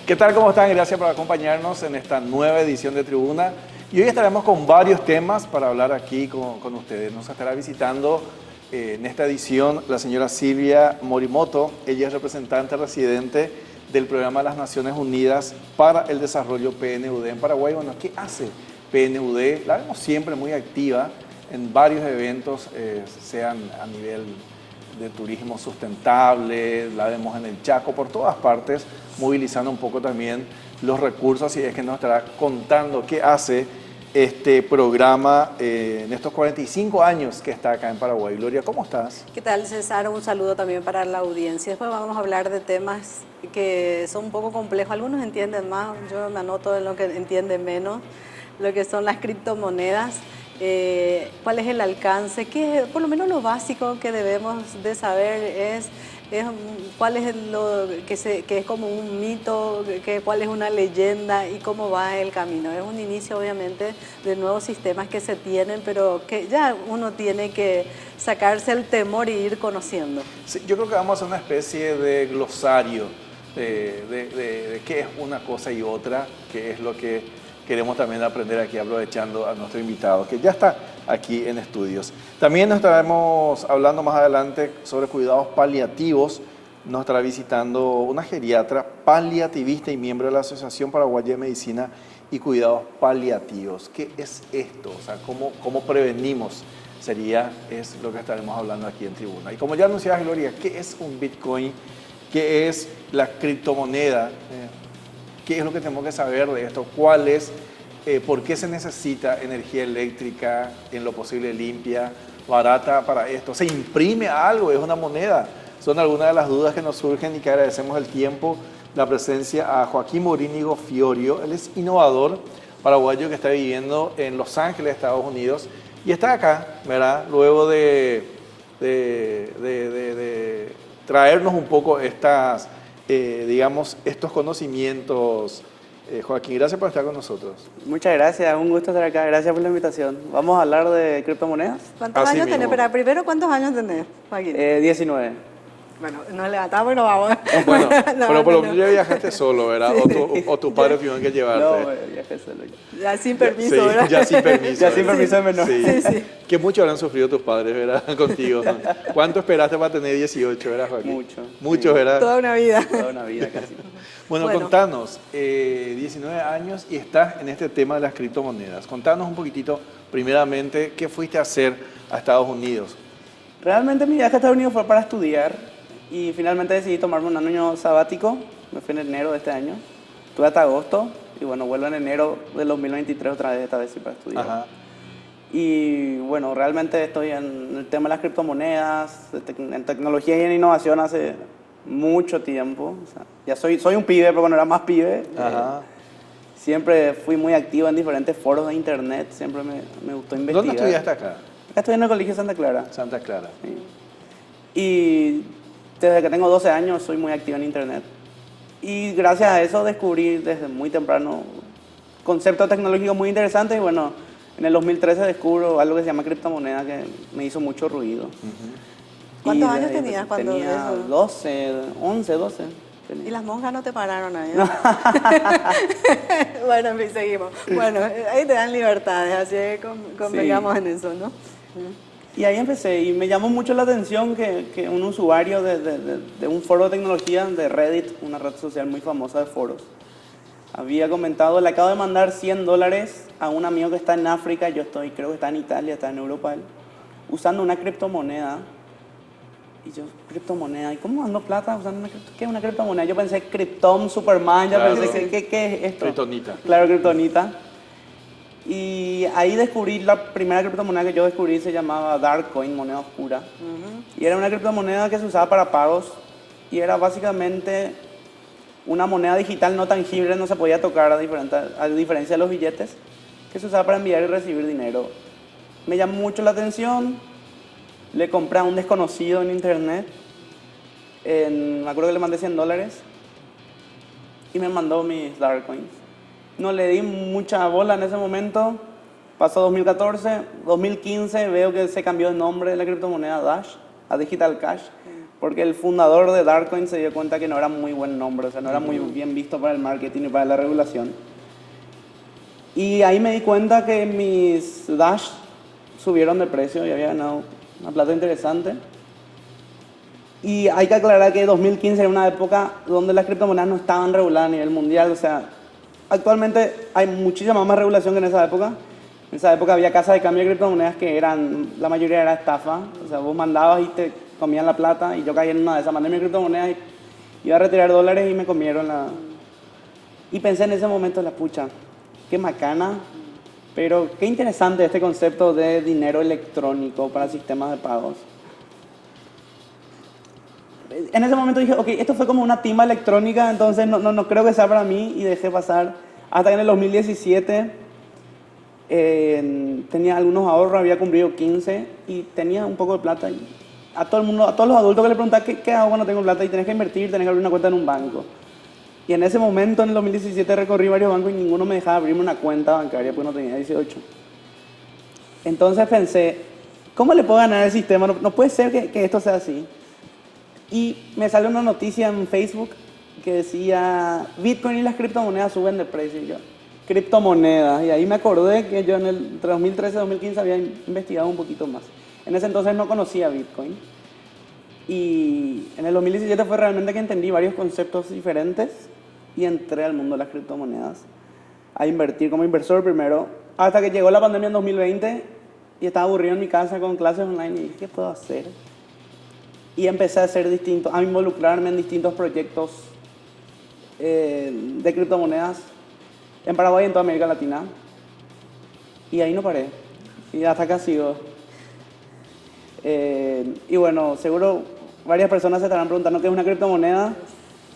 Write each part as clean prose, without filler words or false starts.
¿Qué tal? ¿Cómo están? Gracias por acompañarnos en esta nueva edición de Tribuna. Y hoy estaremos con varios temas para hablar aquí con ustedes. Nos estará visitando en esta edición la señora Silvia Morimoto. Ella es representante residente del Programa de las Naciones Unidas para el Desarrollo PNUD en Paraguay. Bueno, ¿qué hace PNUD? La vemos siempre muy activa en varios eventos, sean a nivel de turismo sustentable, la vemos en el Chaco, por todas partes, movilizando un poco también los recursos, y es que nos estará contando qué hace este programa en estos 45 años que está acá en Paraguay. Gloria, ¿cómo estás? ¿Qué tal, César? Un saludo también para la audiencia. Después vamos a hablar de temas que son un poco complejos. Algunos entienden más, yo me anoto en lo que entienden menos, lo que son las criptomonedas. ¿Cuál es el alcance? ¿Qué, por lo menos lo básico que debemos de saber es cuál es lo que es como un mito, cuál es una leyenda y cómo va el camino? Es un inicio, obviamente, de nuevos sistemas que se tienen, pero que ya uno tiene que sacarse el temor y ir conociendo. Sí, yo creo que vamos a hacer una especie de glosario de qué es una cosa y otra, qué es lo que queremos también aprender aquí, aprovechando a nuestro invitado, que ya está aquí en estudios. También nos estaremos hablando más adelante sobre cuidados paliativos. Nos estará visitando una geriatra paliativista y miembro de la Asociación Paraguaya de Medicina y Cuidados Paliativos. ¿Qué es esto? O sea, ¿cómo prevenimos? Es lo que estaremos hablando aquí en Tribuna. Y como ya anunciaba Gloria, ¿qué es un Bitcoin? ¿Qué es la criptomoneda? ¿Qué es lo que tenemos que saber de esto? ¿Cuál es? ¿Por qué se necesita energía eléctrica en lo posible limpia, barata para esto? ¿Se imprime algo? ¿Es una moneda? Son algunas de las dudas que nos surgen y que agradecemos el tiempo, la presencia a Joaquín Morínigo Fiorio. Él es innovador paraguayo que está viviendo en Los Ángeles, Estados Unidos, y está acá, ¿verdad? Luego de traernos un poco estos conocimientos. Joaquín, gracias por estar con nosotros. Muchas gracias, un gusto estar acá, gracias por la invitación. ¿Vamos a hablar de criptomonedas? ¿Cuántos años tenés? Pero primero, ¿cuántos años tenés, Joaquín? 19. Bueno, nos levantamos y nos vamos. Bueno, pero por lo menos ya viajaste solo, ¿verdad? Sí. O tus padres tuvieron que llevarte. No, viajé solo. Ya sin permiso, Sí, ¿verdad? ya sin permiso. Ya sin permiso de menor. Sí. Sí. Que mucho habrán sufrido tus padres, ¿verdad? Contigo. ¿Cuánto esperaste para tener 18, ¿verdad, Joaquín? Mucho, sí. ¿verdad? Toda una vida. Toda una vida casi. Bueno, contanos, 19 años y estás en este tema de las criptomonedas. Contanos un poquitito, primeramente, ¿qué fuiste a hacer a Estados Unidos? Realmente mi viaje a Estados Unidos fue para estudiar y finalmente decidí tomarme un año sabático. Me fui en enero de este año. Estuve hasta agosto y bueno, vuelvo en enero del 2023 otra vez, esta vez sí para estudiar. Ajá. Y bueno, realmente estoy en el tema de las criptomonedas, en tecnología y en innovación hace mucho tiempo. O sea, ya soy un pibe, pero cuando era más pibe, siempre fui muy activo en diferentes foros de internet, siempre me gustó investigar. ¿Dónde estudiaste acá? Acá estoy en el Colegio Santa Clara. Santa Clara. Sí. Y desde que tengo 12 años soy muy activo en internet. Y gracias a eso descubrí desde muy temprano conceptos tecnológicos muy interesantes y bueno, en el 2013 descubro algo que se llama criptomoneda que me hizo mucho ruido. ¿Cuántos años tenías cuando tenía eso? 12, 11, 12. ¿Y las monjas no te pararon ahí? Bueno, en fin, seguimos. Bueno, ahí te dan libertades, así que convengamos en eso, ¿no? Y ahí empecé, y me llamó mucho la atención que un usuario de un foro de tecnología, de Reddit, una red social muy famosa de foros, había comentado: le acabo de mandar $100 a un amigo que está en África, creo que está en Italia, está en Europa, usando una criptomoneda. Y yo, criptomoneda, ¿y cómo mando plata usando una criptomoneda? ¿Qué es una criptomoneda? Yo pensé Krypton, Superman, Claro. pensé, ¿qué es esto? Kryptonita. Claro, kriptonita. Y ahí descubrí la primera criptomoneda que yo descubrí, se llamaba Darkcoin, moneda oscura. Y era una criptomoneda que se usaba para pagos y era básicamente una moneda digital no tangible, no se podía tocar a diferencia de los billetes, que se usaba para enviar y recibir dinero. Me llamó mucho la atención, le compré a un desconocido en internet, me acuerdo que le mandé $100 y me mandó mis Darkcoins. No le di mucha bola en ese momento. Pasó 2014, 2015 veo que se cambió el nombre de la criptomoneda Dash a Digital Cash, porque el fundador de Darkcoin se dio cuenta que no era muy buen nombre, o sea, no era muy bien visto para el marketing y para la regulación. Y ahí me di cuenta que mis Dash subieron de precio y había ganado una plata interesante. Y hay que aclarar que 2015 era una época donde las criptomonedas no estaban reguladas a nivel mundial, o sea, actualmente hay muchísima más regulación que en esa época. En esa época había casas de cambio de criptomonedas que eran, la mayoría era estafa, o sea, vos mandabas y te comían la plata y yo caí en una de esas, mandé mi criptomonedas y iba a retirar dólares y me comieron la... Y pensé en ese momento, la pucha, qué macana, pero qué interesante este concepto de dinero electrónico para sistemas de pagos. En ese momento dije, ok, esto fue como una timba electrónica, entonces no creo que sea para mí y dejé pasar. Hasta que en el 2017 tenía algunos ahorros, había cumplido 15 y tenía un poco de plata. Y a todo el mundo, a todos los adultos que le preguntaba, ¿qué hago cuando tengo plata? Y tenés que invertir, tenés que abrir una cuenta en un banco. Y en ese momento, en el 2017, recorrí varios bancos y ninguno me dejaba abrirme una cuenta bancaria porque no tenía 18. Entonces pensé, ¿cómo le puedo ganar al sistema? No puede ser que esto sea así. Y me salió una noticia en Facebook que decía, Bitcoin y las criptomonedas suben de precio. Y yo, criptomonedas. Y ahí me acordé que yo entre 2013 y 2015 había investigado un poquito más. En ese entonces no conocía Bitcoin. Y en el 2017 fue realmente que entendí varios conceptos diferentes y entré al mundo de las criptomonedas a invertir como inversor primero, hasta que llegó la pandemia en 2020 y estaba aburrido en mi casa con clases online y dije, ¿qué puedo hacer? Y empecé a hacer a involucrarme en distintos proyectos de criptomonedas en Paraguay y en toda América Latina. Y ahí no paré. Y hasta acá sigo. Y bueno, seguro varias personas se estarán preguntando qué es una criptomoneda.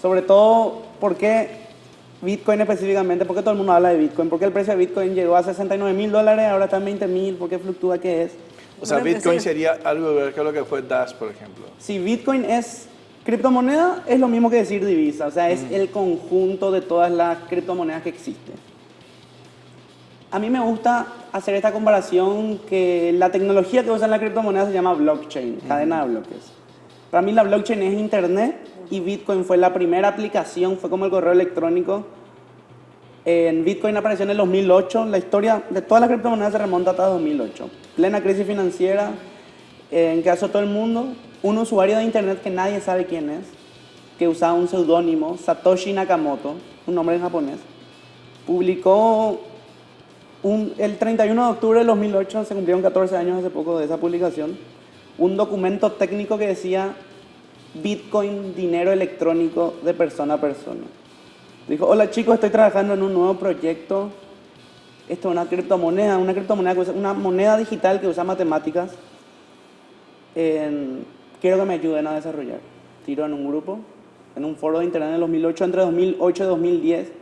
Sobre todo, ¿por qué Bitcoin específicamente? ¿Por qué todo el mundo habla de Bitcoin? ¿Por qué el precio de Bitcoin llegó a $69,000? Ahora está en 20,000. ¿Por qué fluctúa? ¿Qué es? O sea, Bitcoin sería algo que lo que fue Dash, por ejemplo. Si Bitcoin es criptomoneda, es lo mismo que decir divisa. O sea, es el conjunto de todas las criptomonedas que existen. A mí me gusta hacer esta comparación que la tecnología que usa en la criptomoneda se llama blockchain, cadena de bloques. Para mí la blockchain es internet y Bitcoin fue la primera aplicación, fue como el correo electrónico. En Bitcoin apareció en el 2008, la historia de todas las criptomonedas se remonta hasta 2008. Plena crisis financiera en que azotó todo el mundo, un usuario de internet que nadie sabe quién es, que usaba un seudónimo, Satoshi Nakamoto, un nombre en japonés, publicó el 31 de octubre de 2008, se cumplieron 14 años hace poco de esa publicación, un documento técnico que decía Bitcoin, dinero electrónico de persona a persona. Dijo, hola chicos, estoy trabajando en un nuevo proyecto. Esto es una criptomoneda una moneda digital que usa matemáticas. Quiero que me ayuden a desarrollar. Tiro en un grupo, en un foro de internet en el 2008, entre 2008 y 2010.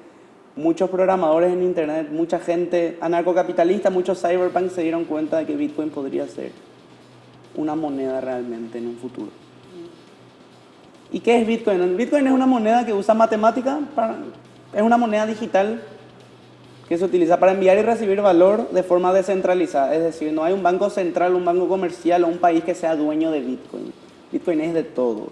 Muchos programadores en internet, mucha gente anarcocapitalista, muchos cyberpunks se dieron cuenta de que Bitcoin podría ser una moneda realmente en un futuro. ¿Y qué es Bitcoin? Bitcoin es una moneda que usa matemática, es una moneda digital que se utiliza para enviar y recibir valor de forma descentralizada. Es decir, no hay un banco central, un banco comercial o un país que sea dueño de Bitcoin. Bitcoin es de todos.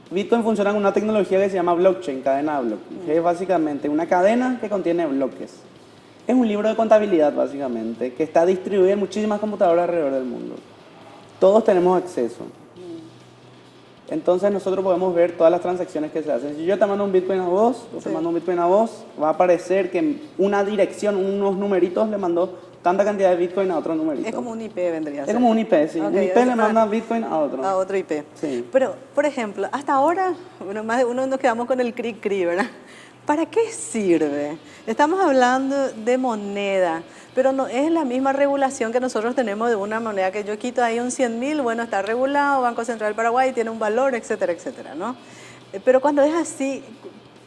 Bitcoin funciona con una tecnología que se llama blockchain, cadena de bloques. Que es básicamente una cadena que contiene bloques. Es un libro de contabilidad, básicamente, que está distribuido en muchísimas computadoras alrededor del mundo. Todos tenemos acceso. Entonces nosotros podemos ver todas las transacciones que se hacen. Si yo te mando un Bitcoin a vos, o te mando un Bitcoin a vos, va a aparecer que una dirección, unos numeritos le mandó tanta cantidad de Bitcoin a otro numerito. Es como un IP vendría a ser. Es como un IP, sí. Okay, un IP le manda Bitcoin a otro. A otro IP. Sí. Pero, por ejemplo, hasta ahora, bueno, más de uno nos quedamos con el cri-cri, ¿verdad? ¿Para qué sirve? Estamos hablando de moneda, pero no es la misma regulación que nosotros tenemos de una moneda que yo quito ahí un 100,000, bueno, está regulado, Banco Central del Paraguay tiene un valor, etcétera, etcétera, ¿no? Pero cuando es así,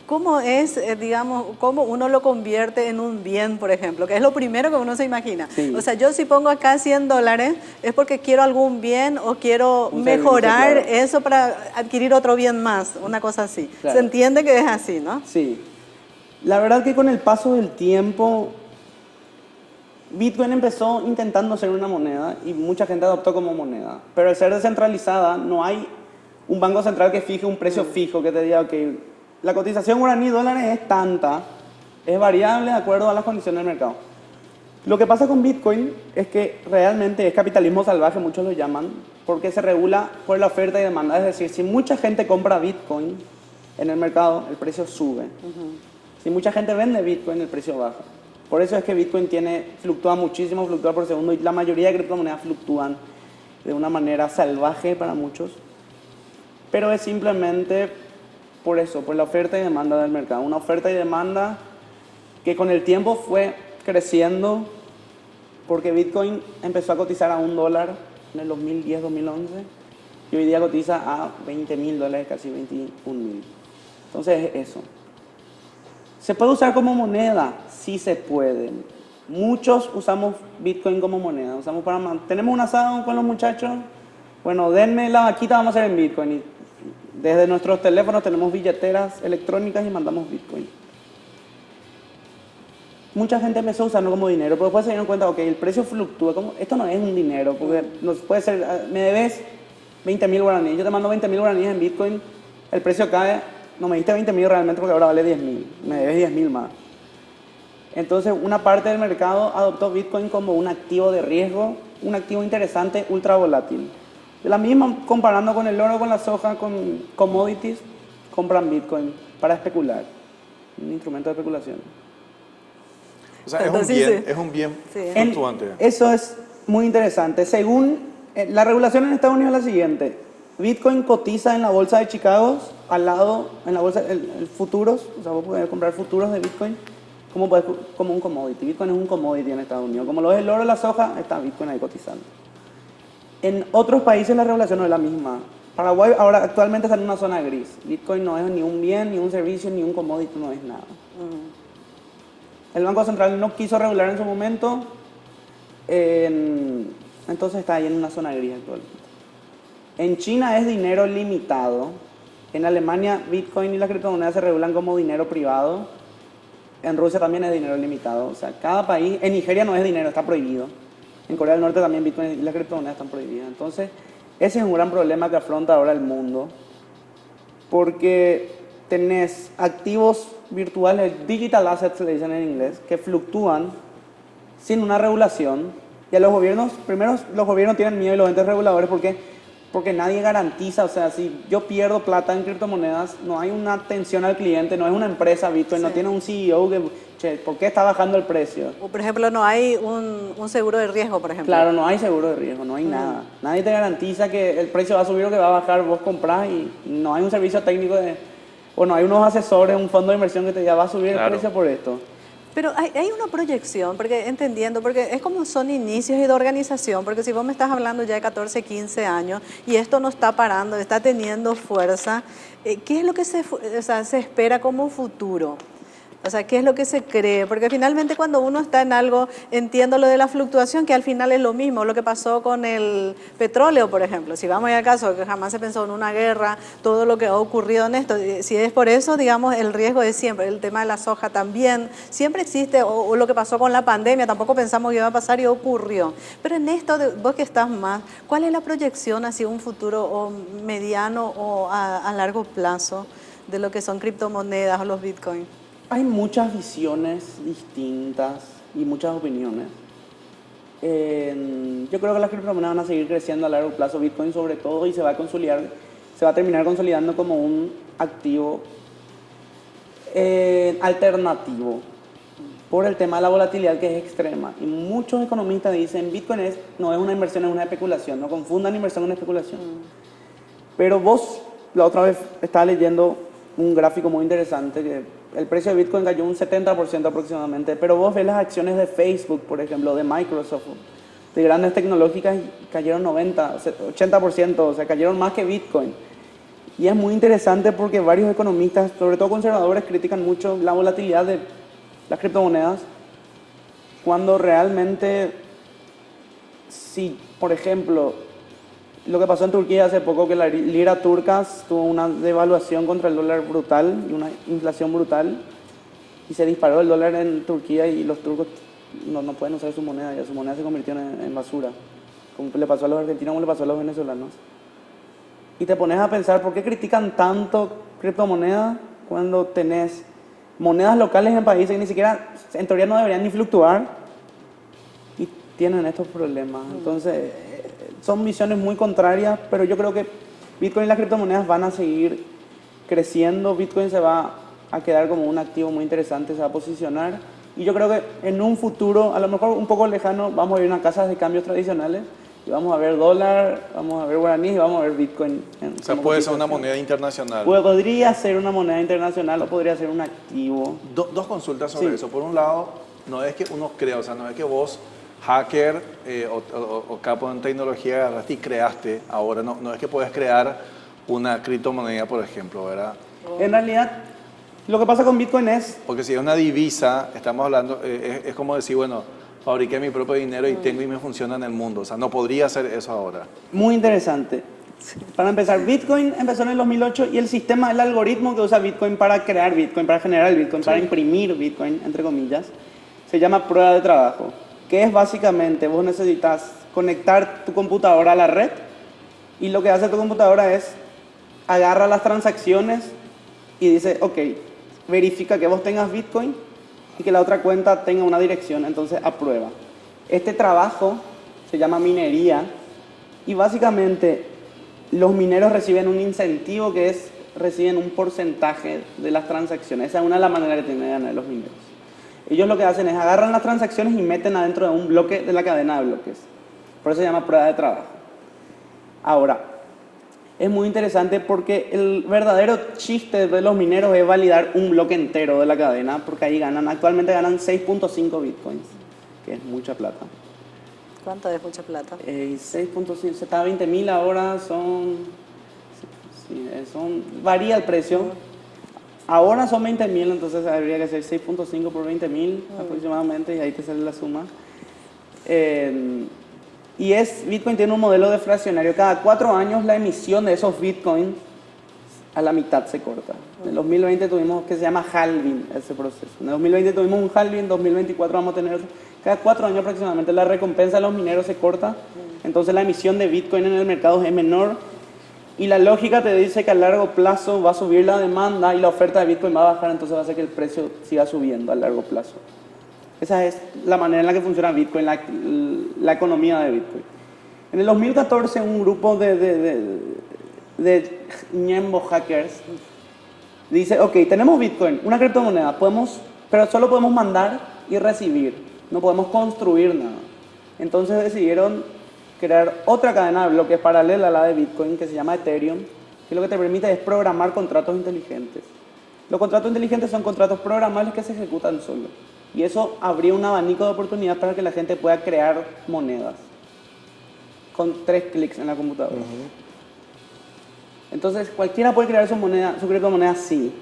¿cómo es, digamos, cómo uno lo convierte en un bien, por ejemplo? Que es lo primero que uno se imagina. Sí. O sea, yo si pongo acá $100 es porque quiero algún bien o quiero Un mejorar servicio, claro. eso para adquirir otro bien más, una cosa así. Claro. Se entiende que es así, ¿no? Sí. La verdad que con el paso del tiempo, Bitcoin empezó intentando ser una moneda y mucha gente adoptó como moneda. Pero al ser descentralizada, no hay un banco central que fije un precio fijo, que te diga, ok, la cotización guaraní-dólares es tanta, es variable de acuerdo a las condiciones del mercado. Lo que pasa con Bitcoin es que realmente es capitalismo salvaje, muchos lo llaman, porque se regula por la oferta y demanda. Es decir, si mucha gente compra Bitcoin en el mercado, el precio sube. Si mucha gente vende Bitcoin, el precio baja. Por eso es que Bitcoin fluctúa muchísimo, fluctúa por segundo, y la mayoría de criptomonedas fluctúan de una manera salvaje para muchos. Pero es simplemente por eso, por la oferta y demanda del mercado. Una oferta y demanda que con el tiempo fue creciendo, porque Bitcoin empezó a cotizar a $1 en el 2010-2011 y hoy día cotiza a $20.000, casi 21.000. Entonces es eso. ¿Se puede usar como moneda? Sí se puede. Muchos usamos Bitcoin como moneda. Tenemos un asado con los muchachos. Bueno, denme la vaquita, vamos a hacer en Bitcoin. Y desde nuestros teléfonos tenemos billeteras electrónicas y mandamos Bitcoin. Mucha gente empezó a usarlo como dinero, pero después se dieron cuenta, ok, el precio fluctúa. Esto no es un dinero, porque puede ser, me debes 20.000 guaraníes, yo te mando 20.000 guaraníes en Bitcoin, el precio cae, no me diste 20.000 realmente porque ahora vale 10.000, me debes 10.000 más. Entonces, una parte del mercado adoptó Bitcoin como un activo de riesgo, un activo interesante, ultra volátil. De la misma, comparando con el oro, con la soja, con commodities, compran Bitcoin para especular, un instrumento de especulación. O sea, es un bien fluctuante. Eso es muy interesante. Según la regulación en Estados Unidos es la siguiente. Bitcoin cotiza en la bolsa de Chicago, al lado, en la bolsa, el futuros, o sea, vos podés comprar futuros de Bitcoin como un commodity. Bitcoin es un commodity en Estados Unidos. Como lo es el oro, la soja, está Bitcoin ahí cotizando. En otros países la regulación no es la misma. Paraguay ahora actualmente está en una zona gris. Bitcoin no es ni un bien, ni un servicio, ni un commodity, no es nada. El Banco Central no quiso regular en su momento, entonces está ahí en una zona gris actualmente. En China es dinero limitado. En Alemania, Bitcoin y las criptomonedas se regulan como dinero privado. En Rusia también es dinero limitado. O sea, cada país, en Nigeria no es dinero, está prohibido. En Corea del Norte también Bitcoin y las criptomonedas están prohibidas. Entonces, ese es un gran problema que afronta ahora el mundo, porque tenés activos virtuales, digital assets se le dicen en inglés, que fluctúan sin una regulación. Y a los gobiernos, primero los gobiernos tienen miedo y los entes reguladores porque nadie garantiza. O sea, si yo pierdo plata en criptomonedas, no hay una atención al cliente, no es una empresa Bitcoin, no tiene un CEO que, che, ¿por qué está bajando el precio? O, por ejemplo, no hay un seguro de riesgo, por ejemplo. Claro, no hay seguro de riesgo, no hay nada. Nadie te garantiza que el precio va a subir o que va a bajar, vos comprás y no hay un servicio técnico no hay unos asesores, un fondo de inversión que te diga va a subir el precio por esto. Pero hay una proyección, porque es como son inicios y de organización, porque si vos me estás hablando ya de 14, 15 años y esto no está parando, está teniendo fuerza, ¿qué es lo que se espera como futuro? O sea, ¿qué es lo que se cree? Porque finalmente cuando uno está en algo, entiendo lo de la fluctuación, que al final es lo mismo, lo que pasó con el petróleo, por ejemplo. Si vamos al caso, que jamás se pensó en una guerra, todo lo que ha ocurrido en esto, si es por eso, digamos, el riesgo es siempre. El tema de la soja también, siempre existe, o lo que pasó con la pandemia, tampoco pensamos que iba a pasar y ocurrió. Pero en esto, vos que estás más, ¿cuál es la proyección hacia un futuro o mediano o a largo plazo de lo que son criptomonedas o los bitcoins? Hay muchas visiones distintas y muchas opiniones. Yo creo que las criptomonedas van a seguir creciendo a largo plazo, Bitcoin sobre todo, y se va a terminar consolidando como un activo alternativo por el tema de la volatilidad que es extrema. Y muchos economistas dicen Bitcoin no es una inversión, es una especulación. No confundan inversión con especulación. Pero vos, la otra vez, estaba leyendo un gráfico muy interesante que el precio de Bitcoin cayó un 70% aproximadamente, pero vos ves las acciones de Facebook, por ejemplo, de Microsoft, de grandes tecnológicas, cayeron 90, 80%, o sea, cayeron más que Bitcoin. Y es muy interesante porque varios economistas, sobre todo conservadores, critican mucho la volatilidad de las criptomonedas, cuando realmente, si, por ejemplo, lo que pasó en Turquía hace poco, que la lira turca tuvo una devaluación contra el dólar brutal y una inflación brutal, y se disparó el dólar en Turquía y los turcos no pueden usar su moneda, ya su moneda se convirtió en basura, como le pasó a los argentinos, como le pasó a los venezolanos. y te pones a pensar por qué critican tanto criptomonedas cuando tenés monedas locales en países que ni siquiera, en teoría no deberían ni fluctuar y tienen estos problemas. Entonces, son visiones muy contrarias, pero yo creo que Bitcoin y las criptomonedas van a seguir creciendo. Bitcoin se va a quedar como un activo muy interesante, se va a posicionar. Y yo creo que en un futuro, a lo mejor un poco lejano, vamos a ir a unas casas de cambios tradicionales y vamos a ver dólar, vamos a ver guaraníes y vamos a ver Bitcoin. O sea, puede ser una moneda internacional. Podría ser una moneda internacional o podría ser un activo. Dos consultas sobre eso. Por un lado, no es que uno crea, o sea, no es que vos, hacker o capo en tecnología, agarraste y creaste ahora. No es que puedes crear una criptomoneda, por ejemplo, ¿verdad? En realidad, lo que pasa con Bitcoin es... Porque si es una divisa, estamos hablando, es como decir, bueno, fabriqué mi propio dinero y tengo y me funciona en el mundo. O sea, no podría hacer eso ahora. Muy interesante. Para empezar, Bitcoin empezó en el 2008 y el sistema, el algoritmo que usa Bitcoin para crear Bitcoin, para generar Bitcoin, para imprimir Bitcoin, entre comillas, se llama prueba de trabajo. Que es básicamente, vos necesitas conectar tu computadora a la red y lo que hace tu computadora es agarra las transacciones y dice, ok, verifica que vos tengas Bitcoin y que la otra cuenta tenga una dirección, entonces aprueba. Este trabajo se llama minería y básicamente los mineros reciben un incentivo que es, reciben un porcentaje de las transacciones. Esa es una de las maneras que tienen de ganar los mineros. Ellos lo que hacen es agarran las transacciones y meten adentro de un bloque de la cadena de bloques. Por eso se llama prueba de trabajo. Ahora, es muy interesante porque el verdadero chiste de los mineros es validar un bloque entero de la cadena, porque ahí actualmente ganan 6.5 bitcoins, que es mucha plata. ¿Cuánto es mucha plata? 6.5, se está a 20.000 ahora, varía el precio. Ahora son 20.000, entonces habría que hacer 6.5 por 20.000 aproximadamente, y ahí te sale la suma. Bitcoin tiene un modelo deflacionario. Cada 4 años la emisión de esos Bitcoins a la mitad se corta. En el 2020 tuvimos que se llama halving ese proceso. En el 2020 tuvimos un halving, en 2024 vamos a tener otro. Cada 4 años aproximadamente la recompensa de los mineros se corta, entonces la emisión de Bitcoin en el mercado es menor y la lógica te dice que a largo plazo va a subir la demanda y la oferta de Bitcoin va a bajar, entonces va a hacer que el precio siga subiendo a largo plazo. Esa es la manera en la que funciona Bitcoin, la economía de Bitcoin. En el 2014 un grupo de ñembo hackers dice, ok, tenemos Bitcoin, una criptomoneda, pero solo podemos mandar y recibir. No podemos construir nada. Entonces decidieron crear otra cadena de bloques paralela a la de Bitcoin que se llama Ethereum, que lo que te permite es programar contratos inteligentes. Los contratos inteligentes son contratos programables que se ejecutan solos. Y eso abría un abanico de oportunidades para que la gente pueda crear monedas con 3 clics en la computadora. Entonces cualquiera puede crear su criptomoneda, sí.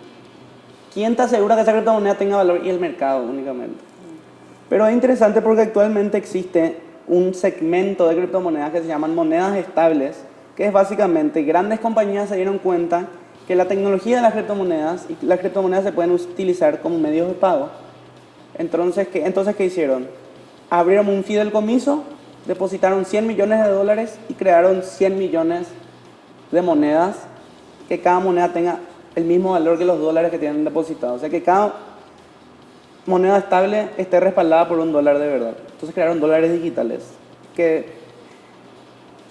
¿Quién te asegura que esa criptomoneda tenga valor? Y el mercado únicamente. Pero es interesante porque actualmente existe un segmento de criptomonedas que se llaman monedas estables, que es básicamente grandes compañías se dieron cuenta que la tecnología de las criptomonedas y las criptomonedas se pueden utilizar como medios de pago. Entonces, ¿qué hicieron? Abrieron un fideicomiso, depositaron $100 millones y crearon 100 millones de monedas, que cada moneda tenga el mismo valor que los dólares que tienen depositados. O sea, que cada moneda estable esté respaldada por $1 de verdad. Entonces crearon dólares digitales, que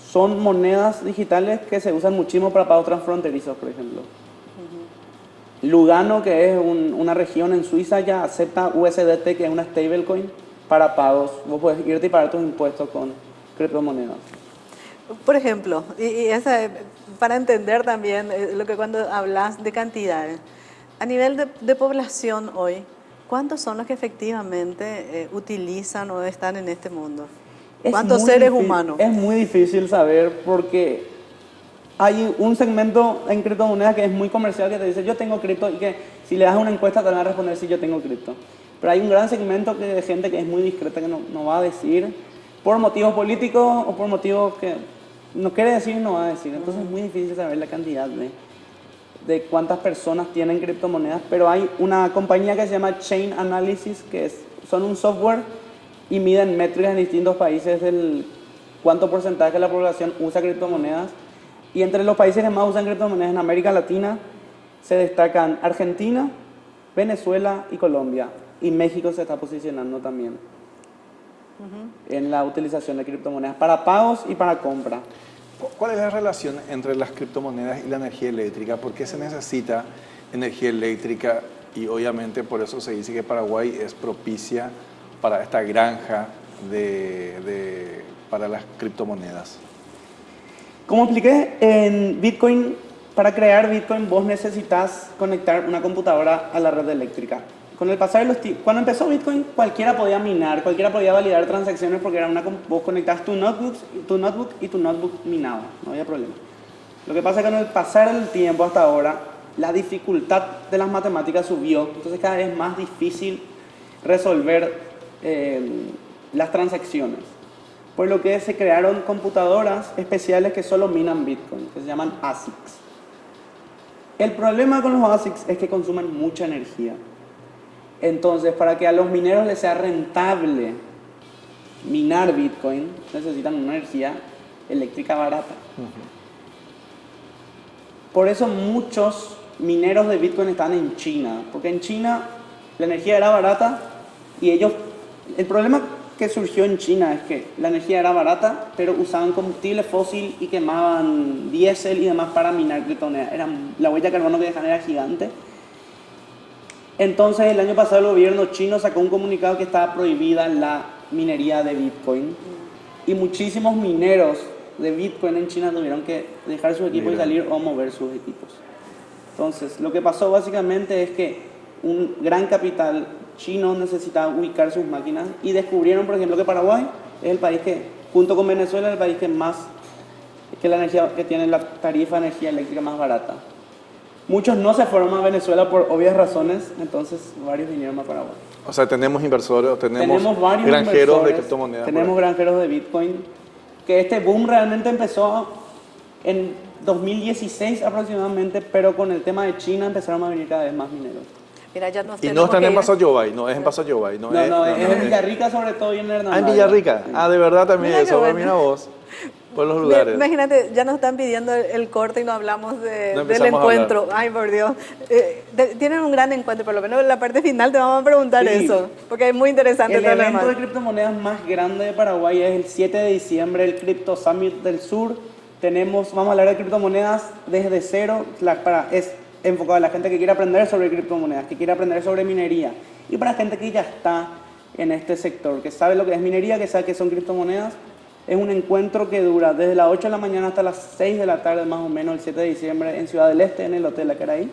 son monedas digitales que se usan muchísimo para pagos transfronterizos, por ejemplo. Lugano, que es una región en Suiza, ya acepta USDT, que es una stablecoin, para pagos. Vos podés irte y pagar tus impuestos con criptomonedas. Por ejemplo, para entender también lo que cuando hablas de cantidades, a nivel de población hoy, ¿cuántos son los que efectivamente utilizan o están en este mundo? ¿Cuántos seres humanos? Es muy difícil saber porque hay un segmento en criptomonedas que es muy comercial que te dice yo tengo cripto y que si le das una encuesta te van a responder sí, yo tengo cripto. Pero hay un gran segmento de gente que es muy discreta que no va a decir por motivos políticos o por motivos que no quiere decir y no va a decir. Entonces es muy difícil saber la cantidad de cuántas personas tienen criptomonedas, pero hay una compañía que se llama Chain Analysis, que son un software y miden métricas en distintos países del cuánto porcentaje de la población usa criptomonedas. Y entre los países que más usan criptomonedas en América Latina se destacan Argentina, Venezuela y Colombia. Y México se está posicionando también en la utilización de criptomonedas para pagos y para compra. ¿Cuál es la relación entre las criptomonedas y la energía eléctrica? ¿Por qué se necesita energía eléctrica? Y obviamente por eso se dice que Paraguay es propicia para esta granja para las criptomonedas. Como expliqué, en Bitcoin, para crear Bitcoin vos necesitas conectar una computadora a la red eléctrica. Con el pasar de los tiempos, cuando empezó Bitcoin, cualquiera podía minar, cualquiera podía validar transacciones porque era vos conectabas tu notebook y tu notebook minaba, no había problema. Lo que pasa es que con el pasar del tiempo hasta ahora, la dificultad de las matemáticas subió, entonces cada vez es más difícil resolver las transacciones. Por lo que se crearon computadoras especiales que solo minan Bitcoin, que se llaman ASICs. El problema con los ASICs es que consumen mucha energía. Entonces, para que a los mineros les sea rentable minar Bitcoin, necesitan una energía eléctrica barata. Por eso muchos mineros de Bitcoin están en China, porque en China la energía era barata y el problema que surgió en China es que la energía era barata, pero usaban combustible fósil y quemaban diésel y demás para minar criptomonedas. La huella de carbono que dejan era gigante. Entonces, el año pasado el gobierno chino sacó un comunicado que estaba prohibida la minería de Bitcoin. Y muchísimos mineros de Bitcoin en China tuvieron que dejar sus equipos y salir o mover sus equipos. Entonces, lo que pasó básicamente es que un gran capital chino necesitaba ubicar sus máquinas y descubrieron, por ejemplo, que Paraguay es el país que, junto con Venezuela, es el país que tiene la tarifa de energía eléctrica más barata. Muchos no se fueron a Venezuela por obvias razones, entonces varios vinieron a Paraguay. O sea, tenemos inversores, tenemos varios granjeros de criptomonedas. Tenemos granjeros de Bitcoin, que este boom realmente empezó en 2016 aproximadamente, pero con el tema de China empezaron a venir cada vez más mineros. Mira, ya nos y no están en Paso Yobay, no es en Paso Yobay. No, es en Villarrica sobre todo y en Hernán. Ah, en Villarrica. Sí. Ah, de verdad también Mira eso, bueno. Mira vos. Por los lugares. Imagínate, ya nos están pidiendo el corte y no hablamos del encuentro. Ay, por Dios. Tienen un gran encuentro, por lo menos en la parte final te vamos a preguntar eso, porque es muy interesante. El evento de criptomonedas más grande de Paraguay es el 7 de diciembre, el Crypto Summit del Sur. Vamos a hablar de criptomonedas desde cero, es enfocado a la gente que quiere aprender sobre criptomonedas, que quiere aprender sobre minería, y para gente que ya está en este sector, que sabe lo que es minería, que sabe que son criptomonedas. Es un encuentro que dura desde las 8 de la mañana hasta las 6 de la tarde, más o menos, el 7 de diciembre, en Ciudad del Este, en el Hotel Acaraí.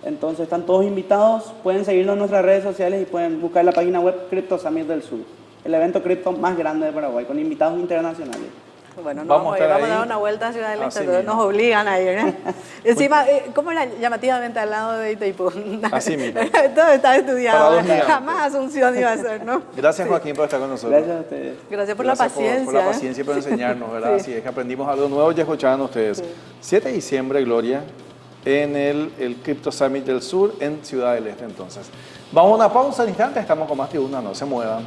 Entonces, están todos invitados. Pueden seguirnos en nuestras redes sociales y pueden buscar la página web Crypto Summit del Sur, el evento cripto más grande de Paraguay, con invitados internacionales. Bueno, vamos a dar una vuelta a Ciudad del Este, entonces nos obligan a ir, ¿eh? Encima, ¿cómo era llamativamente al lado de Itaipú? Así mismo. Todo está estudiado, jamás Asunción iba a ser, ¿no? Gracias, Joaquín, por estar con nosotros. Gracias a ustedes. Gracias por la paciencia. Por la paciencia y por enseñarnos, ¿verdad? Así es que aprendimos algo nuevo, ya escuchaban ustedes. Sí. 7 de diciembre, Gloria, en el Crypto Summit del Sur, en Ciudad del Este, entonces. Vamos a una pausa al instante, estamos con más de una, no se muevan.